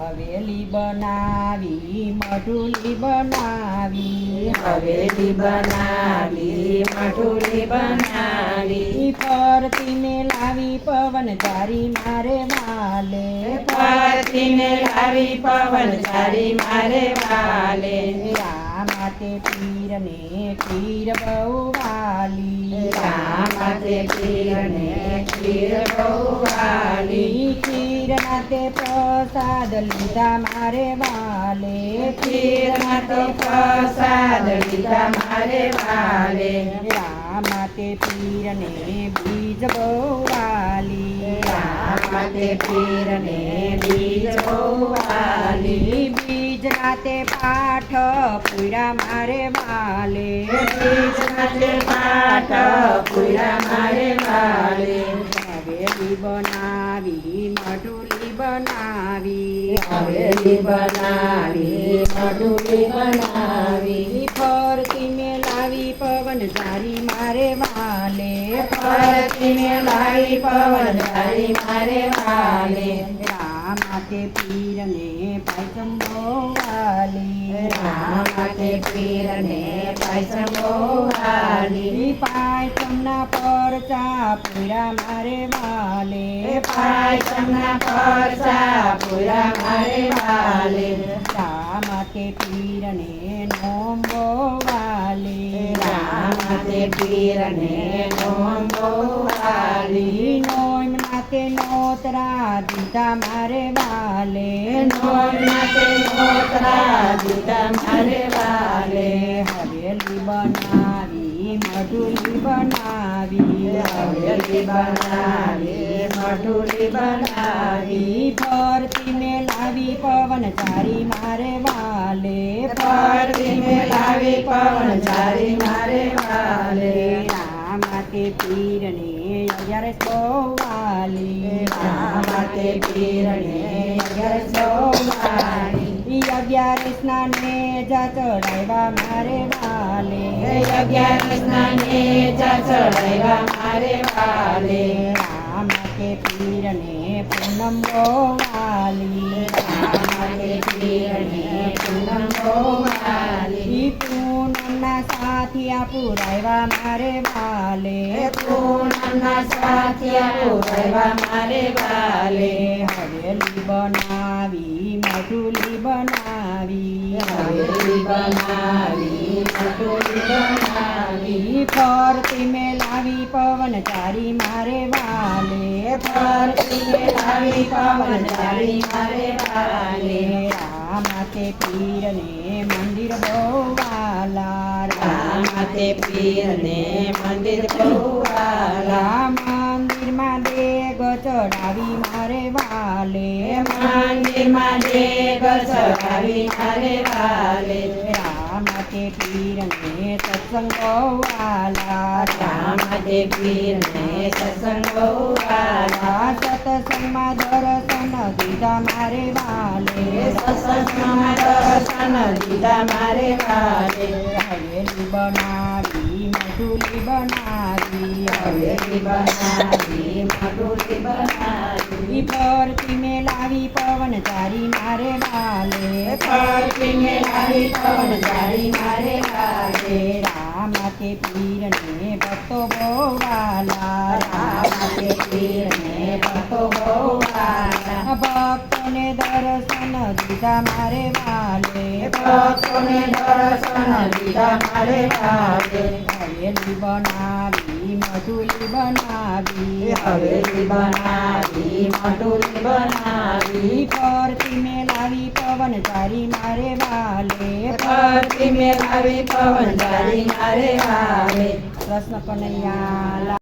હવેલી બનાવી મઢુલી બનાવી હવેલી બનાવી મઢુલી બનાવી ફરતીને લાવી પવન ચારી મારે વાલે ફરતીને લાવી પવન ચારી મારે વાલે રામાતે પીરને ખીર બહુ વાલી રામાતે પીરને ખીર બહુ વાલી ખીરના તે પ્રસાદ લીધા મારે વાલે ખીરના તો પ્રસાદ લીધા મારે વાલે રામાતે પીરને બીજ બહુ વાલી રામાતે પીરને બીજ બહુ વાલી બીજના તે પાઠ પૂરા મારે વાલે બીજના તે પાઠ પૂરા મારે વાલે હવેલી બનાવી મઢુલી બનાવી હવેલી બનાવી મઢુલી બનાવી ફરતીને લાવી પવન ચારી મારે વાલે ફરતીને લાવી પવન ચારી મારે વાલે રામાતે પીરને પાયસમ બહુ વાલી રામાતે પીરને પાયસમ બહુ વાલી પાયસમના પરચા પૂરા મારે વાલે પાયસમના પરચા પૂરા મારે વાલે રામાતે પીરને નોમ બહુ વાલી રામાતે પીરને નોમ બહુ વાલી નોમના તે નોતરા દીધા મારે વાલે નોમના તે નોતરા દીધા મારે વાલે હવેલી બનાવી મઢુલી બનાવી હવેલી બનાવી મઢુલી બનાવી ફરતીને લાવી પવન ચારી મારે વાલે ફરતીને લાવી પવન ચારી મારે વાલે રામાતે પીરને 11 બહુ વાલી રામાતે પીરને 11 બહુ વાલી 11 ને જા ચડાવ્યા મારે વાલે 11 ને જા ચડાવ્યા મારે વાલે રામાતે પીરને પૂનમ બહુ વાલી રામાતે પીરને પૂનમ બહુ વાલી પૂનમના સાથિયા પુરાવ્યા મારે વાલે પૂનમના સાથિયા પુરાવ્યા મારે વાલે હવેલી બનાવી મઢુલી બનાવી હવેલી બનાવી મઢુલી બનાવી ફરતીને લાવી પવન ચારી મારે વાલે ફરતીને લાવી પવન ચારી મારે વાલે રામાતે પીરને મંદિર બહુ વાલા રામાતે પીરને મંદિર બહુ વાલા મંદિરમાં દેગ ચડાવી મારે વાલે મંદિરમાં દેગ ચડાવી મારે વાલે રામાતે પીરને સત્સંગ બહુ વાલા રામાતે પીરને સત્સંગ બહુ વાલા સત્સંગમાં દર્શન દીધા મારે વાલે સત્સંગમાં દર્શન દીધા મારે વાલે હવેલી બનાવી મઢુલી બનાવી હવેલી બનાવી મઢુલી બનાવી ફરતીને લાવી પવન ચારી મારે વાલે ફરતીને લાવી પવન ચારી મારે વાલે રામાતે પીરને ભક્તો બહુ વાલા રામાતે પીરને ભક્તો બહુ વાલા ભક્તોને દર્શન દીધા મારે વાલે ભક્તોને દર્શન દીધા મારે વાલે હવેલી બનાવી મઢુલી બનાવી હવેલી બનાવી મઢુલી બનાવી ફરતીને લાવી પવન ચારી મારે વાલે ફરતીને લાવી પવન ચારી મારે વાલે કૃષ્ણ કનૈયા